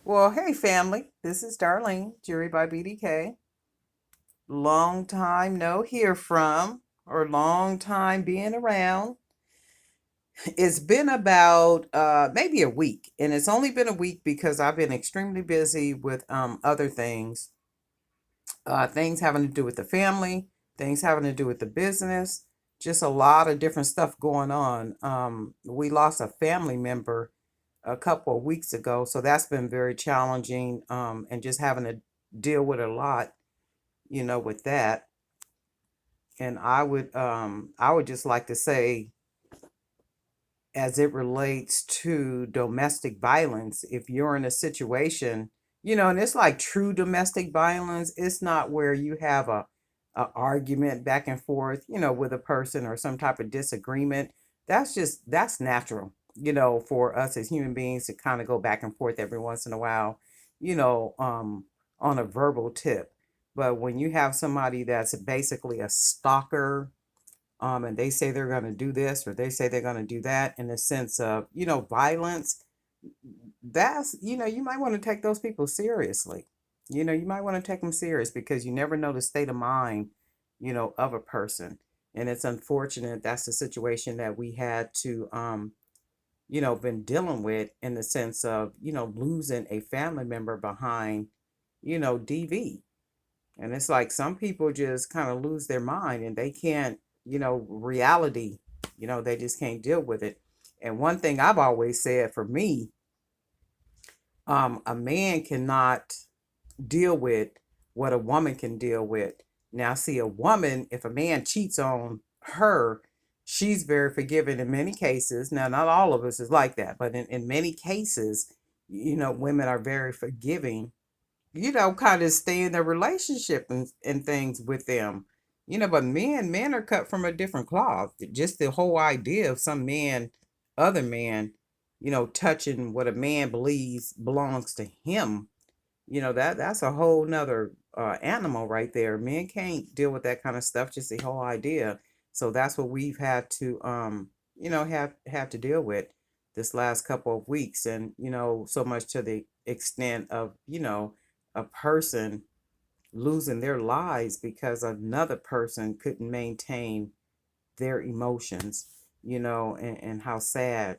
Well, hey family, this is Darlene, Jewelry by BDK. Long time no hear from, or long time being around. It's been about maybe a week, and it's only been a week because I've been extremely busy with other things, things having to do with the family, things having to do with the business, just a lot of different stuff going on. We lost a family member a couple of weeks ago, so that's been very challenging, and just having to deal with a lot, with that. And I would just like to say, as it relates to domestic violence, if you're in a situation, and it's like true domestic violence, it's not where you have a argument back and forth, with a person or some type of disagreement. That's natural, for us as human beings to kind of go back and forth every once in a while, you know, um, on a verbal tip. But when you have somebody that's basically a stalker, and they say they're going to do this or they say they're going to do that in the sense of, violence, that's, you might want to take those people seriously. You might want to take them serious because you never know the state of mind, of a person. And it's unfortunate that's the situation that we had to, been dealing with in the sense of, losing a family member behind, DV. And it's like some people just kind of lose their mind and they can't, reality, they just can't deal with it. And one thing I've always said for me, a man cannot deal with what a woman can deal with. Now, see, a woman, if a man cheats on her, she's very forgiving in many cases. Now, not all of us is like that, but in many cases, women are very forgiving, kind of stay in their relationship and things with them. But men are cut from a different cloth. Just the whole idea of some man, other man, touching what a man believes belongs to him, that's a whole nother animal right there. Men can't deal with that kind of stuff, just the whole idea. So that's what we've had to have to deal with this last couple of weeks. And so much to the extent of, a person losing their lives because another person couldn't maintain their emotions, and how sad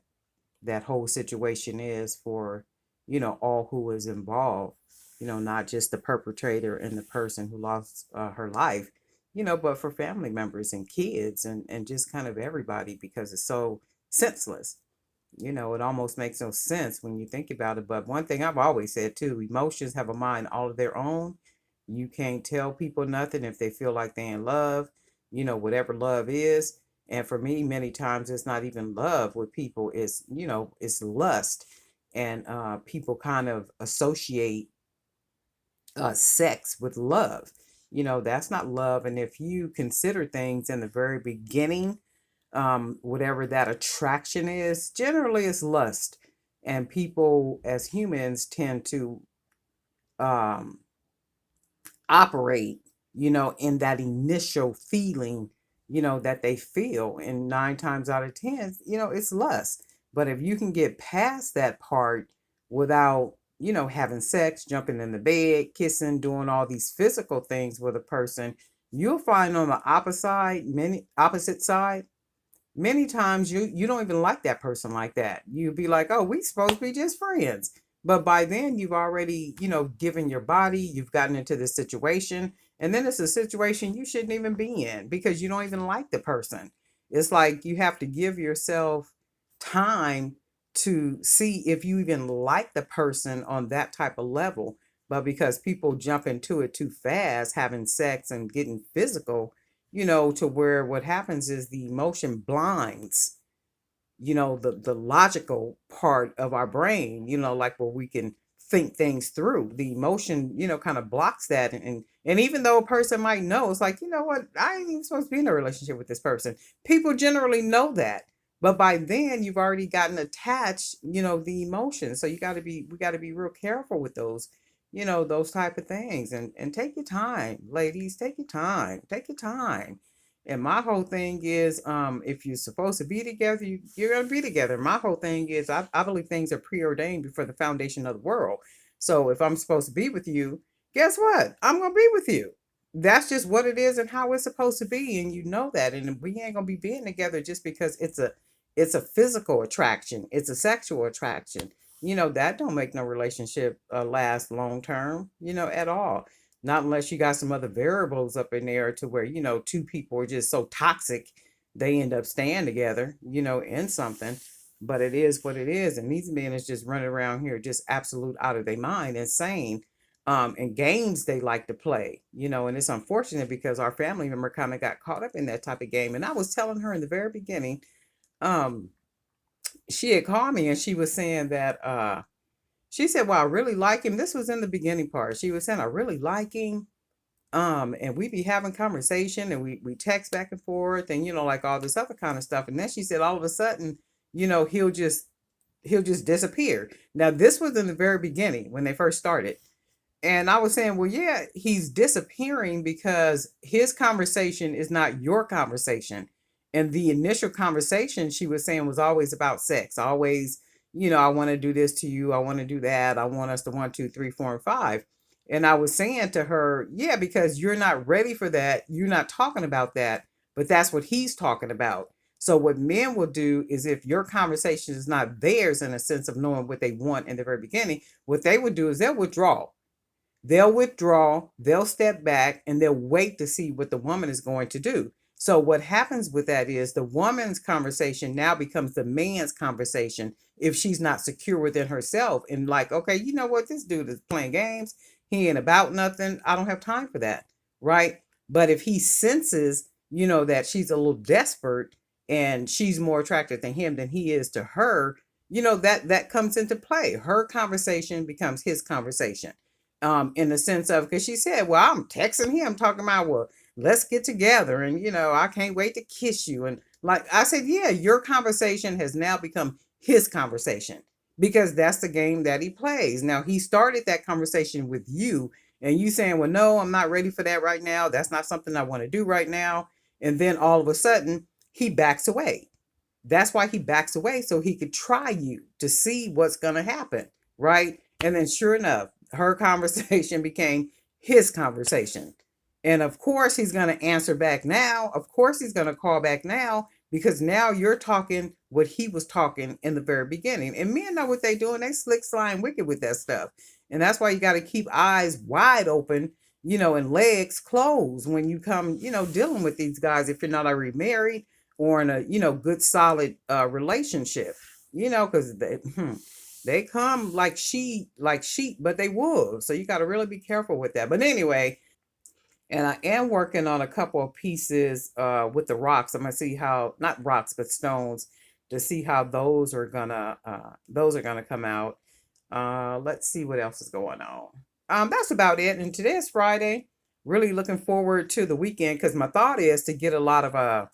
that whole situation is for, all who is involved, not just the perpetrator and the person who lost her life, but for family members and kids and just kind of everybody because it's so senseless. It almost makes no sense when you think about it. But one thing I've always said too, emotions have a mind all of their own. You can't tell people nothing if they feel like they're in love, whatever love is. And for me, many times it's not even love with people, it's lust. And people kind of associate sex with love. That's not love. And if you consider things in the very beginning, whatever that attraction is, generally it's lust. And people as humans tend to um, operate, in that initial feeling, that they feel. And nine times out of 10, it's lust. But if you can get past that part without, having sex, jumping in the bed, kissing, doing all these physical things with a person, you'll find on the opposite side, many times you don't even like that person like that. You'd be like, oh, we supposed to be just friends. But by then you've already, given your body, you've gotten into this situation, and then it's a situation you shouldn't even be in because you don't even like the person. It's like you have to give yourself time to see if you even like the person on that type of level. But because people jump into it too fast, having sex and getting physical, to where what happens is the emotion blinds, the logical part of our brain, like where we can think things through. The emotion, kind of blocks that. And even though a person might know, it's like, you know what, I ain't even supposed to be in a relationship with this person. People generally know that. But by then you've already gotten attached, the emotion. So we gotta be real careful with those, those type of things. And take your time, ladies, take your time. Take your time. And my whole thing is, if you're supposed to be together, you're going to be together. My whole thing is, I believe things are preordained before the foundation of the world. So if I'm supposed to be with you, guess what? I'm going to be with you. That's just what it is and how it's supposed to be. And you know that. And we ain't going to be being together just because it's a physical attraction. It's a sexual attraction. That don't make no relationship last long term, at all. Not unless you got some other variables up in there to where, two people are just so toxic they end up staying together, in something. But it is what it is. And these men is just running around here just absolute out of their mind, insane. And games they like to play, and it's unfortunate because our family member kind of got caught up in that type of game. And I was telling her in the very beginning, um, she had called me and she was saying that she said, well, I really like him. This was in the beginning part. She was saying, I really like him. And we be having conversation and we text back and forth and like all this other kind of stuff. And then she said all of a sudden, he'll just disappear. Now this was in the very beginning when they first started. And I was saying, well, yeah, he's disappearing because his conversation is not your conversation. And the initial conversation she was saying was always about sex. Always, I want to do this to you. I want to do that. I want us to 1, 2, 3, 4, and 5. And I was saying to her, yeah, because you're not ready for that. You're not talking about that, but that's what he's talking about. So what men will do is if your conversation is not theirs in a sense of knowing what they want in the very beginning, what they would do is they'll withdraw. They'll step back, and they'll wait to see what the woman is going to do. So what happens with that is the woman's conversation now becomes the man's conversation if she's not secure within herself and like, okay, you know what, this dude is playing games. He ain't about nothing. I don't have time for that. Right. But if he senses, that she's a little desperate and she's more attracted to him than he is to her, that comes into play. Her conversation becomes his conversation. In the sense of, because she said, well, I'm texting him talking about, well, let's get together and I can't wait to kiss you. And like I said, yeah, your conversation has now become his conversation because that's the game that he plays. Now he started that conversation with you and you saying, well, no, I'm not ready for that right now. That's not something I want to do right now. And then all of a sudden he backs away. That's why he backs away, so he could try you to see what's going to happen. Right. And then sure enough, her conversation became his conversation. And of course, he's going to answer back now. Of course, he's going to call back now because now you're talking what he was talking in the very beginning. And men know what they're doing. They slick, sly, and wicked with that stuff. And that's why you got to keep eyes wide open, and legs closed when you come, dealing with these guys if you're not already married or in a, good, solid relationship, because they come like sheep, but they wolves. So you got to really be careful with that. But anyway, and I am working on a couple of pieces with the rocks. I'm gonna see how, not rocks, but stones, to see how those are gonna come out. Let's see what else is going on. That's about it. And today is Friday. Really looking forward to the weekend because my thought is to get a lot of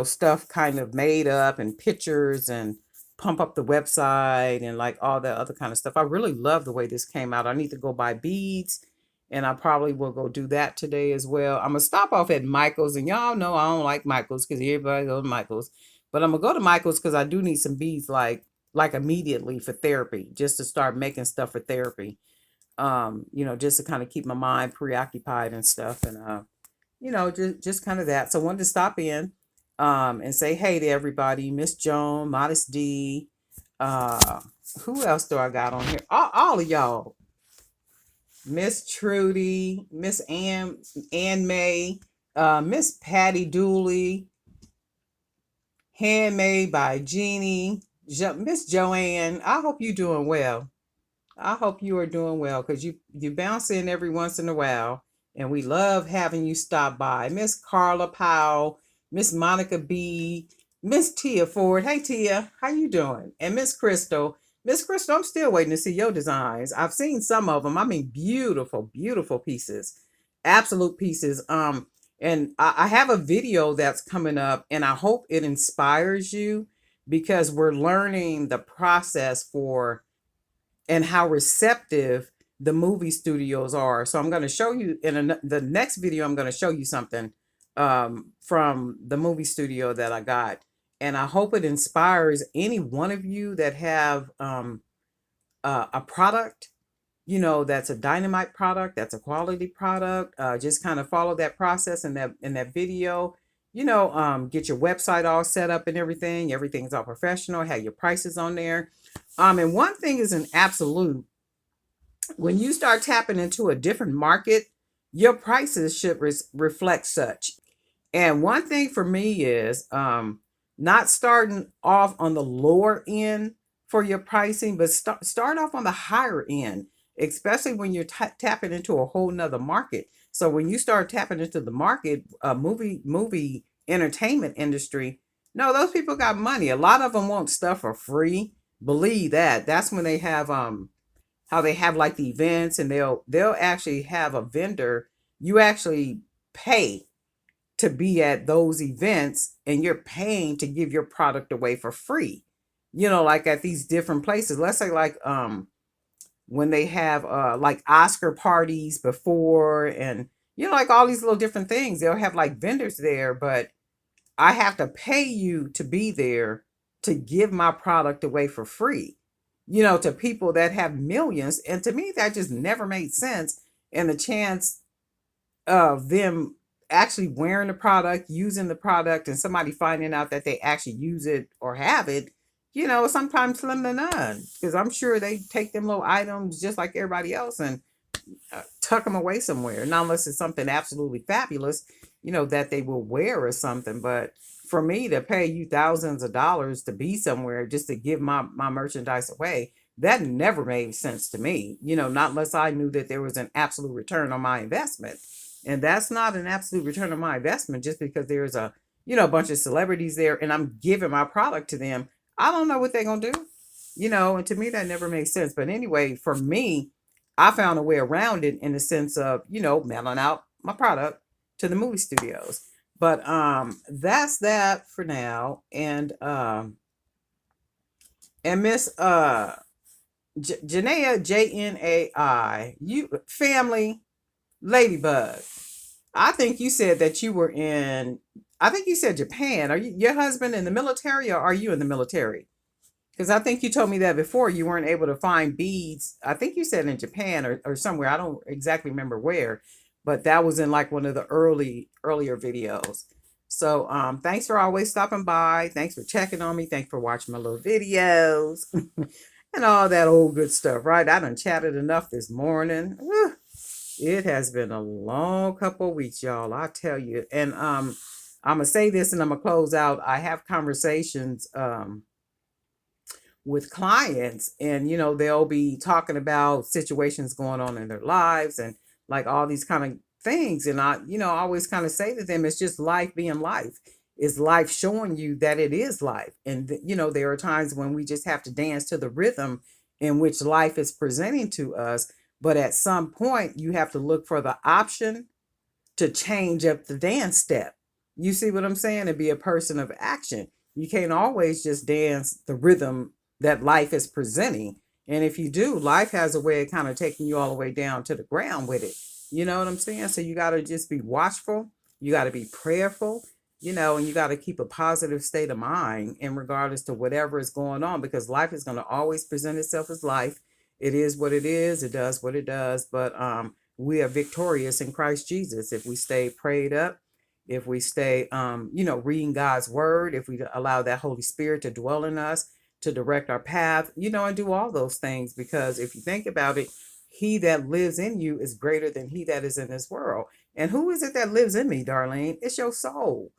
stuff kind of made up and pictures and pump up the website and like all that other kind of stuff. I really love the way this came out. I need to go buy beads and I probably will go do that today as well. I'm gonna stop off at Michael's, and y'all know I don't like Michael's because everybody goes to Michael's, but I'm gonna go to Michael's because I do need some beads like immediately for therapy, just to start making stuff for therapy. Just to kind of keep my mind preoccupied and stuff, and just kind of that. So I wanted to stop in and say hey to everybody. Miss Joan, Modest D, uh, who else do I got on here? All of y'all. Miss Trudy, Miss Ann May, Miss Patty Dooley, Handmade by Jeannie, Miss Joanne. I hope you're doing well. I hope you are doing well because you bounce in every once in a while, and we love having you stop by. Miss Carla Powell, Miss Monica B, Miss Tia Ford. Hey Tia, how you doing? And Miss Crystal. Miss Crystal, I'm still waiting to see your designs. I've seen some of them. I mean, beautiful, beautiful pieces, absolute pieces. And I have a video that's coming up, and I hope it inspires you because we're learning the process for and how receptive the movie studios are. So I'm going to show you in the next video. I'm going to show you something from the movie studio that I got, and I hope it inspires any one of you that have a product that's a dynamite product, that's a quality product. Just kind of follow that process in that video. Get your website all set up and everything. Everything's all professional. Have your prices on there. And one thing is an absolute: when you start tapping into a different market, your prices should reflect such. And one thing for me is not starting off on the lower end for your pricing, but start off on the higher end, especially when you're tapping into a whole nother market. So when you start tapping into the market, movie entertainment industry, no, those people got money. A lot of them want stuff for free. Believe that. That's when they have how they have like the events, and they'll actually have a vendor. You actually pay to be at those events, and you're paying to give your product away for free. Like at these different places. Let's say like when they have like Oscar parties before, and like all these little different things, they'll have like vendors there, but I have to pay you to be there to give my product away for free, to people that have millions. And to me, that just never made sense. And the chance of them actually wearing the product, using the product, and somebody finding out that they actually use it or have it, sometimes slim to none. Because I'm sure they take them little items just like everybody else and tuck them away somewhere. Not unless it's something absolutely fabulous, that they will wear or something. But for me to pay you thousands of dollars to be somewhere just to give my merchandise away, that never made sense to me. Not unless I knew that there was an absolute return on my investment. And that's not an absolute return on my investment just because there's a bunch of celebrities there and I'm giving my product to them. I don't know what they're going to do, and to me that never makes sense. But anyway, for me, I found a way around it in the sense of, mailing out my product to the movie studios. But that's that for now. And Miss Janaea, Jnai, you family Ladybug. I think you said that you were in, I think you said Japan. Are you your husband in the military, or are you in the military? Because I think you told me that before you weren't able to find beads. I think you said in Japan or somewhere. I don't exactly remember where, but that was in like one of the earlier videos. So thanks for always stopping by. Thanks for checking on me. Thanks for watching my little videos and all that old good stuff, right? I done chatted enough this morning. Whew. It has been a long couple of weeks, y'all. I tell you. And I'm gonna say this and I'm gonna close out. I have conversations with clients, and they'll be talking about situations going on in their lives and like all these kind of things. And I always kind of say to them, it's just life being life. Is life showing you that it is life? And there are times when we just have to dance to the rhythm in which life is presenting to us. But at some point, you have to look for the option to change up the dance step. You see what I'm saying? And be a person of action. You can't always just dance the rhythm that life is presenting. And if you do, life has a way of kind of taking you all the way down to the ground with it. You know what I'm saying? So you got to just be watchful. You got to be prayerful, and you got to keep a positive state of mind in regardless to whatever is going on, because life is going to always present itself as life. It is what it is. It does what it does. But we are victorious in Christ Jesus if we stay prayed up, if we stay, reading God's word, if we allow that Holy Spirit to dwell in us, to direct our path, and do all those things. Because if you think about it, he that lives in you is greater than he that is in this world. And who is it that lives in me, Darlene? It's your soul.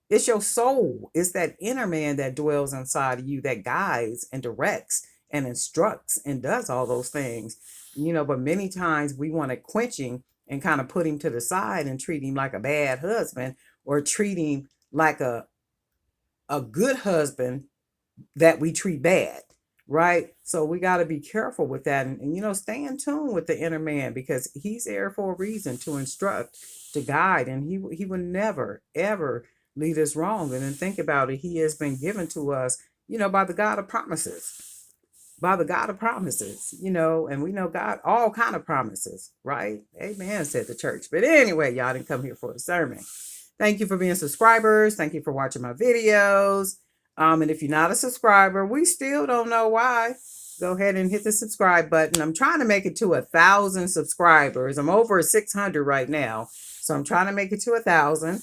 It's your soul. It's that inner man that dwells inside of you that guides and directs and instructs and does all those things. But many times we want it quenching and kind of put him to the side and treat him like a bad husband, or treat him like a good husband that we treat bad, right? So we got to be careful with that, and stay in tune with the inner man, because he's there for a reason, to instruct, to guide, and he will never ever lead us wrong. And then think about it, he has been given to us, by the God of promises. By the God of promises, and we know God, all kind of promises, right? Amen, said the church. But anyway, y'all didn't come here for a sermon. Thank you for being subscribers. Thank you for watching my videos. And if you're not a subscriber, we still don't know why. go ahead and hit the subscribe button. I'm trying to make it to 1,000 subscribers. I'm over 600 right now. So I'm trying to make it to 1,000,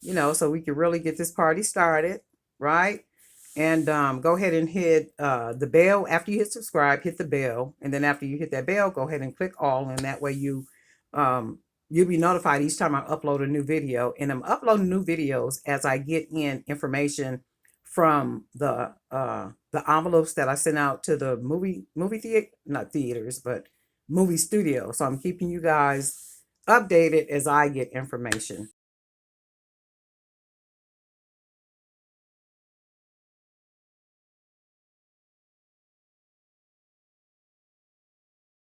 you know, so we can really get this party started, right? And go ahead and hit the bell. After you hit subscribe, hit the bell. And then after you hit that bell, go ahead and click all. And that way you'll be notified each time I upload a new video. And I'm uploading new videos as I get in information from the envelopes that I sent out to the movie theater, not theaters, but movie studio. So I'm keeping you guys updated as I get information.